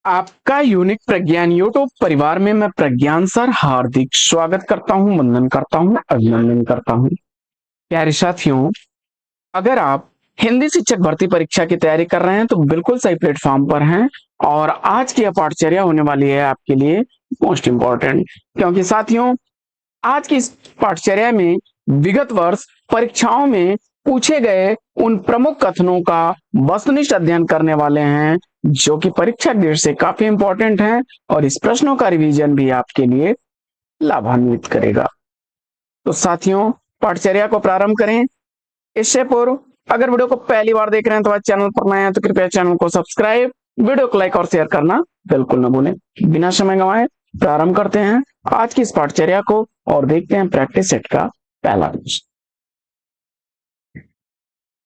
आपका यूनिक प्रज्ञान यूट्यूब परिवार में मैं प्रज्ञान सर हार्दिक स्वागत करता हूं, वंदन करता हूं, अभिनंदन करता हूं। प्यारे साथियों, अगर आप हिंदी शिक्षक भर्ती परीक्षा की तैयारी कर रहे हैं तो बिल्कुल सही प्लेटफॉर्म पर हैं। और आज की यह पाठचर्या होने वाली है आपके लिए मोस्ट इंपॉर्टेंट, क्योंकि साथियों आज की इस पाठचर्या में विगत वर्ष परीक्षाओं में पूछे गए उन प्रमुख कथनों का वस्तुनिष्ठ अध्ययन करने वाले हैं जो कि परीक्षा डेट से काफी इंपॉर्टेंट हैं, और इस प्रश्नों का रिवीजन भी आपके लिए लाभान्वित करेगा। तो साथियों, पाठचर्या को प्रारंभ करें। इससे पूर्व अगर वीडियो को पहली बार देख रहे हैं तो आज चैनल पर नए हैं तो कृपया चैनल को सब्सक्राइब, वीडियो को लाइक और शेयर करना बिल्कुल न भूलें। बिना समय गंवाए प्रारंभ करते हैं आज की इस पाठचर्या को और देखते हैं प्रैक्टिस सेट का पहला प्रश्न।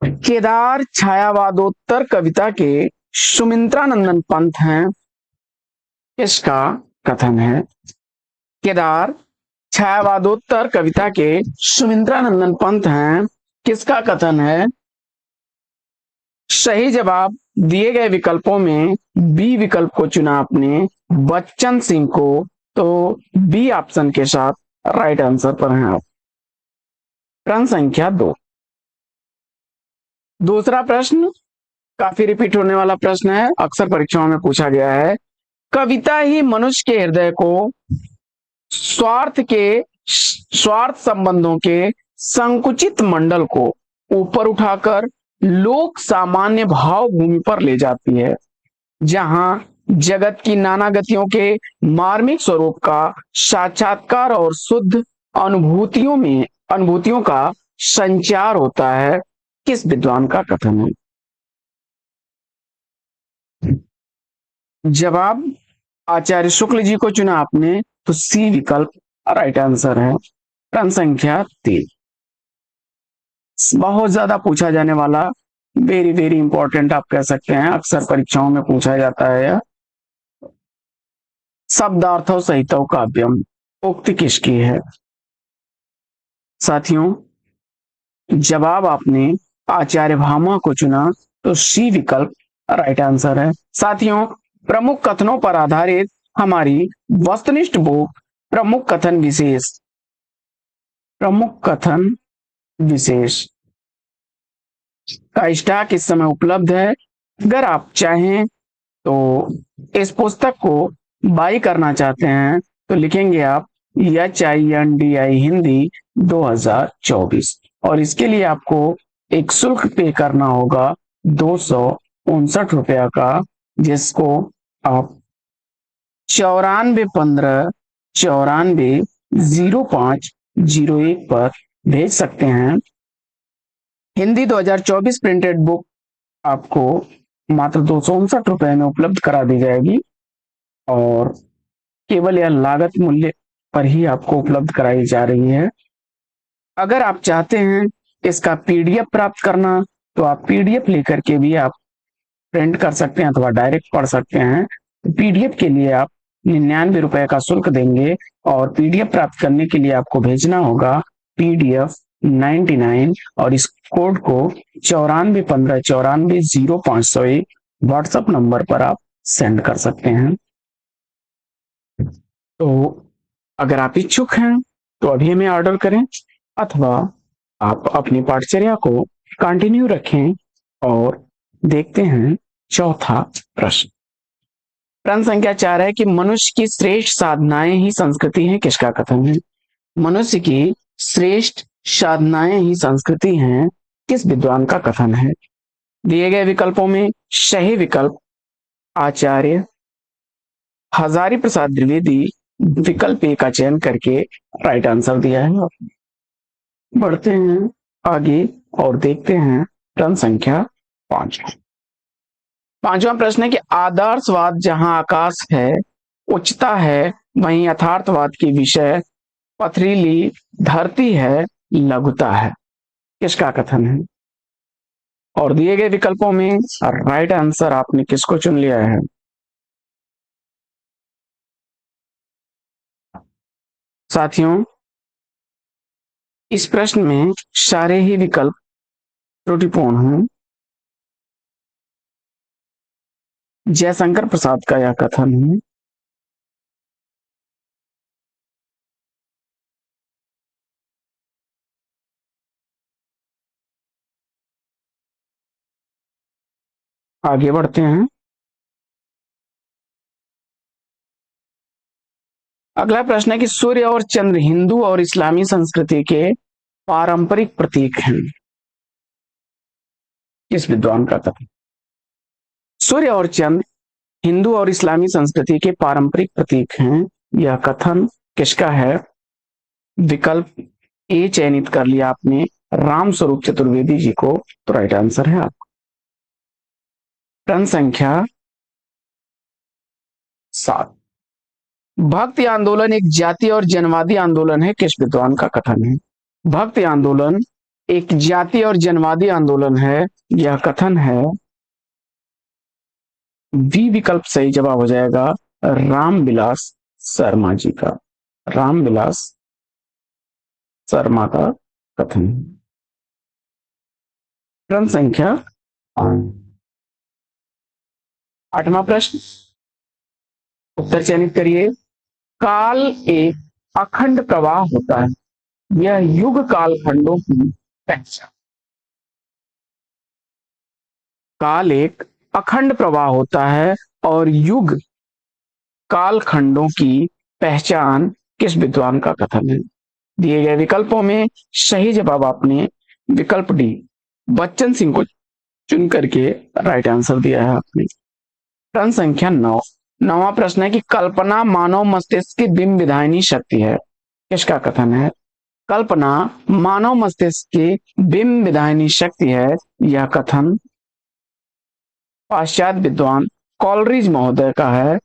केदार छायावादोत्तर कविता के सुमित्रा नंदन पंत हैं, किसका कथन है? केदार छायावादोत्तर कविता के सुमित्रा नंदन पंत हैं, किसका कथन है? सही जवाब दिए गए विकल्पों में बी विकल्प को चुना आपने, बच्चन सिंह को। तो बी ऑप्शन के साथ राइट आंसर पर हैं आप। प्रश्न संख्या 2। दूसरा प्रश्न काफी रिपीट होने वाला प्रश्न है, अक्सर परीक्षाओं में पूछा गया है। कविता ही मनुष्य के हृदय को स्वार्थ संबंधों के संकुचित मंडल को ऊपर उठाकर लोक सामान्य भाव भूमि पर ले जाती है, जहां जगत की नाना गतियों के मार्मिक स्वरूप का साक्षात्कार और शुद्ध अनुभूतियों का संचार होता है। किस विद्वान का कथन है? जवाब आचार्य शुक्ल जी को चुना आपने, तो सी विकल्प राइट आंसर है। प्रश्न संख्या 3 बहुत ज्यादा पूछा जाने वाला, वेरी वेरी इंपॉर्टेंट आप कह सकते हैं, अक्सर परीक्षाओं में पूछा जाता है। शब्दार्थों सहितौ काव्यम उक्ति किसकी है? साथियों, जवाब आपने आचार्य भामा को चुना, तो सी विकल्प राइट आंसर है। साथियों, प्रमुख कथनों पर आधारित हमारी वस्तुनिष्ठ बुक प्रमुख कथन विशेष का स्टॉक इस समय उपलब्ध है। अगर आप चाहें तो इस पुस्तक को बाई करना चाहते हैं तो लिखेंगे आप HINDI हिंदी 2024, और इसके लिए आपको एक शुल्क पे करना होगा 259 का, जिसको आप 9415 940501 पर भेज सकते हैं। हिंदी 2024 प्रिंटेड बुक आपको मात्र 259 में उपलब्ध करा दी जाएगी, और केवल यह लागत मूल्य पर ही आपको उपलब्ध कराई जा रही है। अगर आप चाहते हैं इसका PDF प्राप्त करना तो आप PDF लेकर के भी आप प्रिंट कर सकते हैं अथवा डायरेक्ट पढ़ सकते हैं। PDF के लिए आप 99 का शुल्क देंगे, और PDF प्राप्त करने के लिए आपको भेजना होगा PDF 99, और इस कोड को 9415 940501 व्हाट्सएप नंबर पर आप सेंड कर सकते हैं। तो अगर आप इच्छुक हैं तो अभी हमें ऑर्डर करें, अथवा आप अपनी पाठचर्या को कंटिन्यू रखें और देखते हैं चौथा प्रश्न। प्रश्न संख्या 4 है कि मनुष्य की श्रेष्ठ साधनाएं ही संस्कृति हैं, किसका कथन है? मनुष्य की श्रेष्ठ साधनाएं ही संस्कृति हैं, किस विद्वान का कथन है? दिए गए विकल्पों में सही विकल्प आचार्य हजारी प्रसाद द्विवेदी विकल्प ए का चयन करके राइट आंसर दिया है। बढ़ते हैं आगे और देखते हैं प्रश्न संख्या 5। पांचवा प्रश्न है कि आदर्शवाद जहां आकाश है उच्चता है, वहीं यथार्थवाद की विषय पथरीली धरती है, लघुता है, किसका कथन है? और दिए गए विकल्पों में राइट आंसर आपने किसको चुन लिया है? साथियों, इस प्रश्न में सारे ही विकल्प त्रुटिपूर्ण हैं। जयशंकर प्रसाद का यह कथन है। आगे बढ़ते हैं। अगला प्रश्न है कि सूर्य और चंद्र हिंदू और इस्लामी संस्कृति के पारंपरिक प्रतीक हैं। किस विद्वान का कथन? सूर्य और चंद्र हिंदू और इस्लामी संस्कृति के पारंपरिक प्रतीक हैं। यह कथन किसका है? विकल्प ए चयनित कर लिया आपने, राम स्वरूप चतुर्वेदी जी को, तो राइट आंसर है आपका। प्रश्न संख्या 7। भक्ति आंदोलन एक जातीय और जनवादी आंदोलन है। किस विद्वान का कथन है? भक्ति आंदोलन एक जातीय और जनवादी आंदोलन है। यह कथन है, बी विकल्प सही जवाब हो जाएगा, रामविलास शर्मा जी का। रामविलास शर्मा का कथन। प्रश्न संख्या 8वां प्रश्न, उत्तर चयनित करिए। काल एक अखंड प्रवाह होता है, यह युग काल खंडों की पहचान। काल एक अखंड प्रवाह होता है और युग काल खंडों की पहचान किस विद्वान का कथन है? दिए गए विकल्पों में सही जवाब आपने विकल्प डी बच्चन सिंह को चुन करके राइट आंसर दिया है आपने। प्रश्न संख्या 9। 9वां प्रश्न है कि कल्पना मानव मस्तिष्क की बिंब विधायनी शक्ति है। किसका कथन है? कल्पना मानव मस्तिष्क की बिंब विधायनी शक्ति है। यह कथन पाश्चात्य विद्वान कॉलरिज महोदय का है।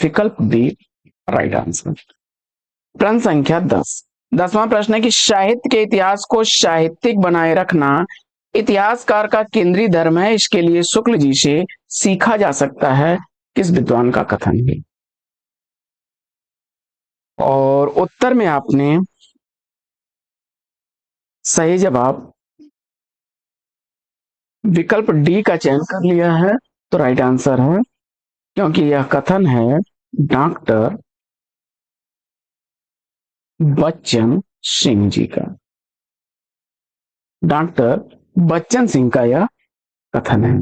विकल्प डी राइट आंसर। प्रश्न संख्या 10। 10वां प्रश्न है कि साहित्य के इतिहास को साहित्यिक बनाए रखना इतिहासकार का केंद्रीय धर्म है, इसके लिए शुक्ल जी से सीखा जा सकता है। किस विद्वान का कथन है? और उत्तर में आपने सही जवाब विकल्प डी का चयन कर लिया है, तो राइट आंसर है, क्योंकि यह कथन है डॉक्टर बच्चन सिंह जी का। डॉक्टर बच्चन सिंह का यह कथन है।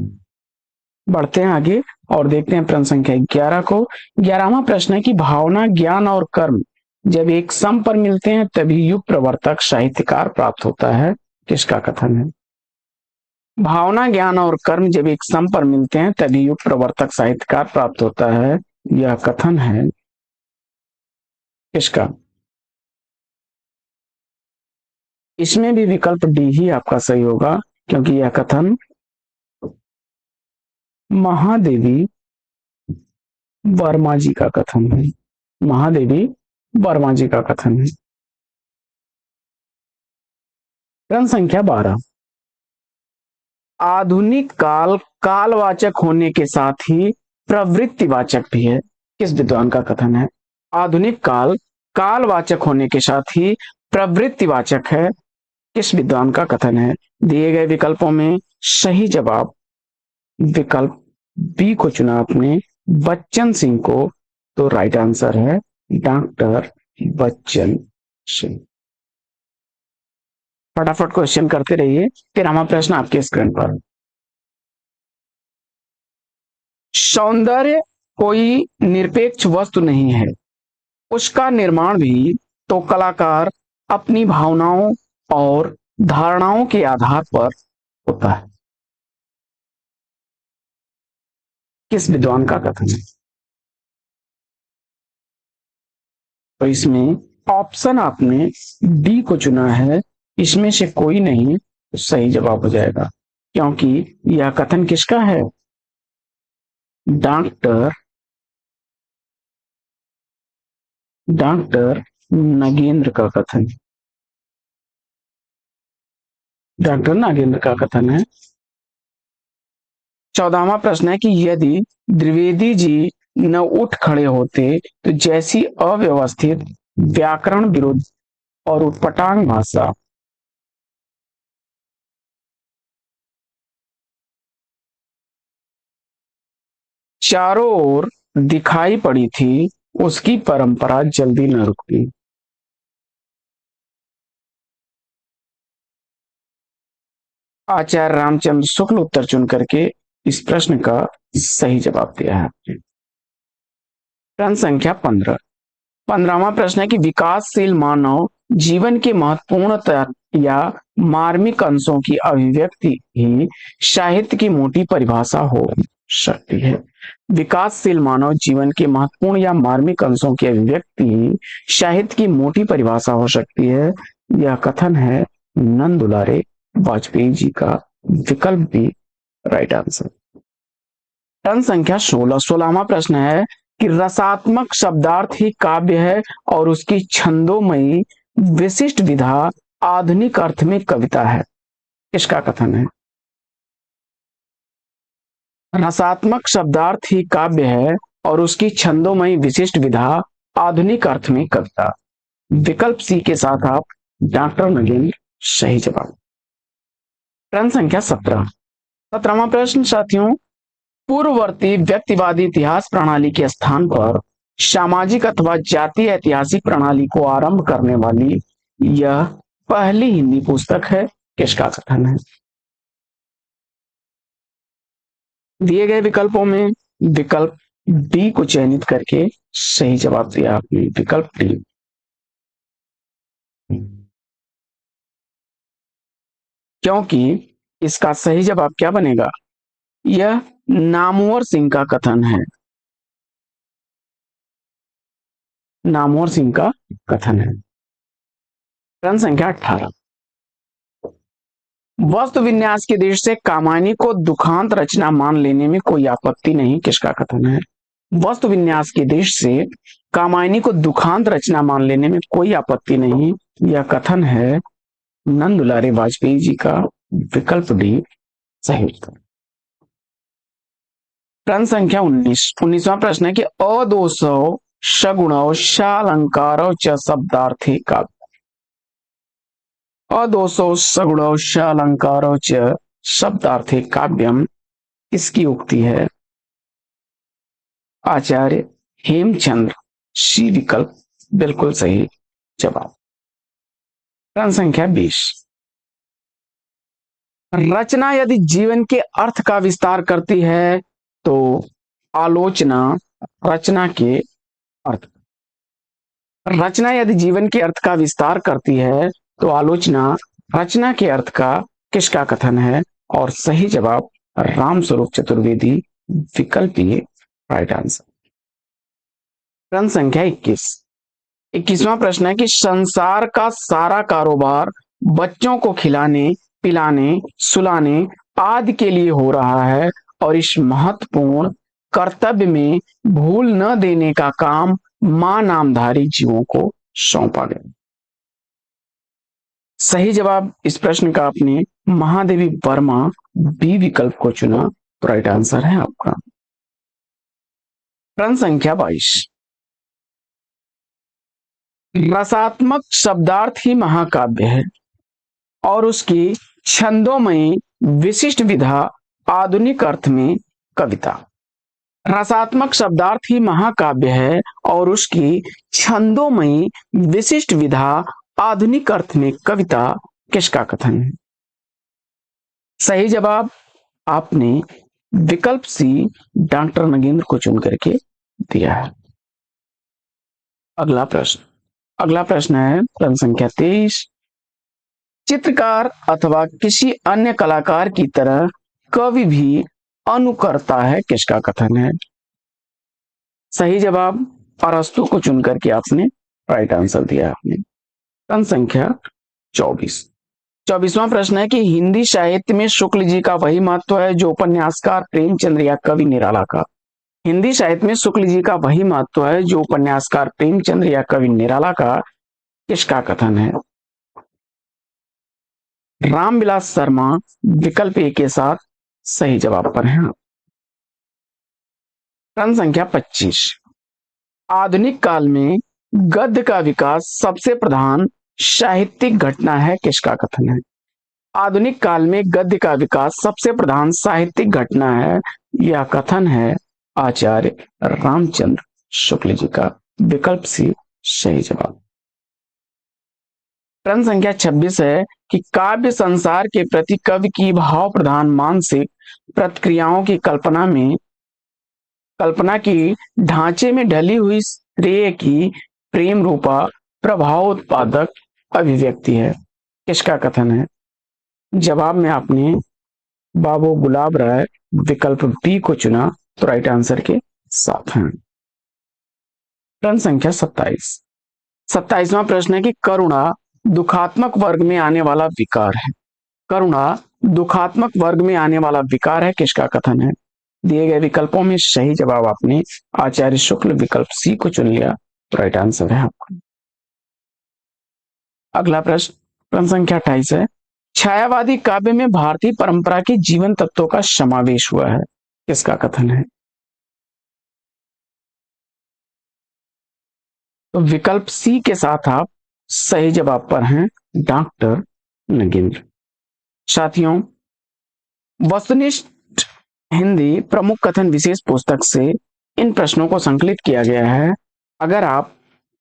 बढ़ते हैं आगे और देखते हैं प्रश्न संख्या 11 को। 11वां प्रश्न है कि भावना, ज्ञान और कर्म जब एक सम पर मिलते हैं तभी युग प्रवर्तक साहित्यकार प्राप्त होता है। किसका कथन है? भावना, ज्ञान और कर्म जब एक सम पर मिलते हैं तभी युग प्रवर्तक साहित्यकार प्राप्त होता है। यह कथन है किसका? इसमें भी विकल्प डी ही आपका सही होगा, क्योंकि यह कथन महादेवी वर्मा जी का कथन है। महादेवी वर्मा जी का कथन है। प्रश्न संख्या 12। आधुनिक काल कालवाचक होने के साथ ही प्रवृत्तिवाचक भी है। किस विद्वान का कथन है? आधुनिक काल कालवाचक होने के साथ ही प्रवृत्तिवाचक है। किस विद्वान का कथन है? दिए गए विकल्पों में सही जवाब विकल्प बी को चुना आपने, बच्चन सिंह को, तो राइट आंसर है डॉक्टर बच्चन सिंह। फटाफट क्वेश्चन करते रहिए। 13वां प्रश्न आपके स्क्रीन पर। सौंदर्य कोई निरपेक्ष वस्तु नहीं है, उसका निर्माण भी तो कलाकार अपनी भावनाओं और धारणाओं के आधार पर होता है। किस विद्वान का कथन है? तो इसमें ऑप्शन आपने डी को चुना है, इसमें से कोई नहीं तो सही जवाब हो जाएगा, क्योंकि यह कथन किसका है? डॉक्टर नागेंद्र का कथन। डॉक्टर नागेंद्र का कथन है। 14वां प्रश्न है कि यदि द्विवेदी जी न उठ खड़े होते तो जैसी अव्यवस्थित, व्याकरण विरुद्ध और उत्पटांग भाषा चारों ओर दिखाई पड़ी थी, उसकी परंपरा जल्दी न रुकती। आचार्य रामचंद्र शुक्ल उत्तर चुन करके इस प्रश्न का सही जवाब दिया है आपने। प्रश्न संख्या 15। 15वां प्रश्न है कि विकासशील मानव जीवन के महत्वपूर्ण या मार्मिक अंशों की अभिव्यक्ति ही साहित्य की मोटी परिभाषा हो सकती है। विकासशील मानव जीवन के महत्वपूर्ण या मार्मिक अंशों की अभिव्यक्ति ही साहित्य की मोटी परिभाषा हो सकती है। यह कथन है नंद दुलारे वाजपेयी जी का। विकल्प बी राइट आंसर। प्रश्न संख्या 16। 16वां प्रश्न है कि रसात्मक शब्दार्थ ही काव्य है और उसकी छंदोमयी विशिष्ट विधा आधुनिक अर्थ में कविता है। किसका कथन है? रसात्मक शब्दार्थ ही काव्य है और उसकी छंदोमयी विशिष्ट विधा आधुनिक अर्थ में कविता। विकल्प सी के साथ आप डॉक्टर नगेंद्र सही जवाब। प्रश्न संख्या 17। 17वां प्रश्न साथियों, पूर्ववर्ती व्यक्तिवादी इतिहास प्रणाली के स्थान पर सामाजिक अथवा जातीय ऐतिहासिक प्रणाली को आरंभ करने वाली यह पहली हिंदी पुस्तक है। किसका कथन है? दिए गए विकल्पों में विकल्प डी को चयनित करके सही जवाब दिया आपने। विकल्प डी। क्योंकि इसका सही जवाब क्या बनेगा? यह नामवर सिंह का कथन है। नामवर सिंह का कथन है। प्रश्न संख्या 18। वस्तु विन्यास की दृष्टि से कामायनी को दुखांत रचना मान लेने में कोई आपत्ति नहीं। किसका कथन है? वस्तु विन्यास की दृष्टि से कामायनी को दुखांत रचना मान लेने में कोई आपत्ति नहीं। यह कथन है नंद दुलारे वाजपेयी जी का। विकल्प डी सही उत्तर। प्रश्न संख्या 19। 19वां प्रश्न है कि अदोषौ सगुणौ शालंकारौ च शब्दार्थी काव्य। अदोषौ सगुणौ शालंकारौ च शब्दार्थी काव्यम किसकी उक्ति है? आचार्य हेमचंद्र। सी विकल्प बिल्कुल सही जवाब। प्रश्न संख्या 20। रचना यदि जीवन के अर्थ का विस्तार करती है तो आलोचना रचना के अर्थ। रचना यदि जीवन के अर्थ का विस्तार करती है तो आलोचना रचना के अर्थ का किसका कथन है? और सही जवाब रामस्वरूप चतुर्वेदी। विकल्प ये राइट आंसर। प्रश्न संख्या 21। 21वां प्रश्न है कि संसार का सारा कारोबार बच्चों को खिलाने पिलाने सुलाने आदि के लिए हो रहा है और इस महत्वपूर्ण कर्तव्य में भूल न देने का काम मां नामधारी जीवों को सौंपा गया। सही जवाब इस प्रश्न का आपने महादेवी वर्मा बी विकल्प को चुना तो राइट आंसर है आपका। प्रश्न संख्या 22। रसात्मक शब्दार्थ ही महाकाव्य है और उसकी छंदोमयी विशिष्ट विधा आधुनिक अर्थ में कविता। रसात्मक शब्दार्थ ही महाकाव्य है और उसकी छंदोमयी विशिष्ट विधा आधुनिक अर्थ में कविता किसका कथन है? सही जवाब आपने विकल्प सी डॉक्टर नगेंद्र को चुन करके दिया है। अगला प्रश्न है प्रश्न संख्या 23। चित्रकार अथवा किसी अन्य कलाकार की तरह कवि भी अनुकरता है। किसका कथन है? सही जवाब अरस्तु को चुन करके आपने राइट आंसर दिया आपने। प्रश्न संख्या 24। 24वां प्रश्न है कि हिंदी साहित्य में शुक्ल जी का वही महत्व है जो उपन्यासकार प्रेमचंद्र या कवि निराला का। हिंदी साहित्य में शुक्ल जी का वही महत्व है जो उपन्यासकार प्रेमचंद्र या कवि निराला का। किसका कथन है? रामविलास शर्मा विकल्प ए के साथ सही जवाब पर है। प्रश्न संख्या 25। आधुनिक काल में गद्य का विकास सबसे प्रधान साहित्यिक घटना है। किसका कथन है? आधुनिक काल में गद्य का विकास सबसे प्रधान साहित्यिक घटना है। यह कथन है आचार्य रामचंद्र शुक्ल जी का विकल्प सी सही जवाब। प्रश्न संख्या 26 है कि काव्य संसार के प्रति कवि की भाव प्रधान मानसिक प्रतिक्रियाओं की कल्पना की ढांचे में ढली हुई श्रेय की प्रेम रूपा प्रभाव उत्पादक अभिव्यक्ति है, किसका कथन है? जवाब में आपने बाबू गुलाब राय विकल्प बी को चुना, तो राइट आंसर के साथ हैं। प्रश्न संख्या 27। 27वां प्रश्न है कि करुणा दुखात्मक वर्ग में आने वाला विकार है। करुणा दुखात्मक वर्ग में आने वाला विकार है, किसका कथन है? दिए गए विकल्पों में सही जवाब आपने आचार्य शुक्ल विकल्प सी को चुन लिया, तो राइट आंसर है आपका। अगला प्रश्न संख्या 28 है, छायावादी काव्य में भारतीय परंपरा के जीवन तत्वों का समावेश हुआ है, किसका कथन है? तो विकल्प सी के साथ आप सही जवाब पर हैं, डॉक्टर नगेंद्र। साथियों, वस्तुनिष्ठ हिंदी प्रमुख कथन विशेष पुस्तक से इन प्रश्नों को संकलित किया गया है। अगर आप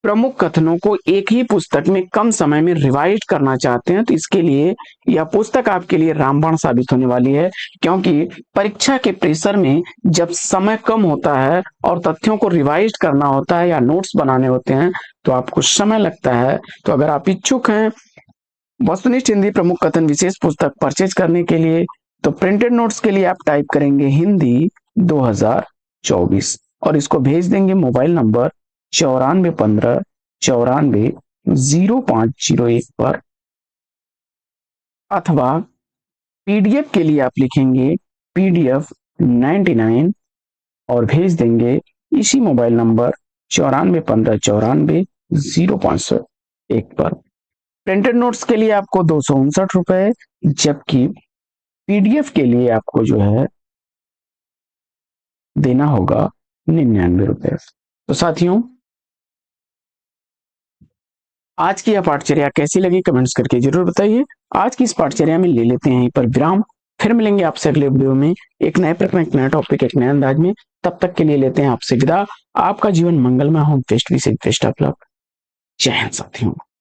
प्रमुख कथनों को एक ही पुस्तक में कम समय में रिवाइज करना चाहते हैं तो इसके लिए यह पुस्तक आपके लिए रामबाण साबित होने वाली है, क्योंकि परीक्षा के प्रेशर में जब समय कम होता है और तथ्यों को रिवाइज करना होता है या नोट्स बनाने होते हैं तो आपको समय लगता है। तो अगर आप इच्छुक हैं वस्तुनिष्ठ हिंदी प्रमुख कथन विशेष पुस्तक परचेज करने के लिए, तो प्रिंटेड नोट्स के लिए आप टाइप करेंगे हिंदी 2024 और इसको भेज देंगे मोबाइल नंबर 9415940501 पर, अथवा पीडीएफ के लिए आप लिखेंगे PDF 99 और भेज देंगे इसी मोबाइल नंबर 9415940501 पर। प्रिंटेड नोट्स के लिए आपको 259 रुपए, जबकि पीडीएफ के लिए आपको जो है देना होगा 99 रुपए। तो साथियों, आज की यह पाठचर्या कैसी लगी कमेंट्स करके जरूर बताइए। आज की इस पाठचर्या में ले लेते हैं यहीं पर विराम, फिर मिलेंगे आपसे अगले वीडियो में एक नए प्रश्न, एक नया टॉपिक, एक नए अंदाज में। तब तक के लिए लेते हैं आपसे विदा। आपका जीवन मंगलमय हो। बेस्ट विशेष, बेस्ट ऑफ लक। जय हिंद साथियों।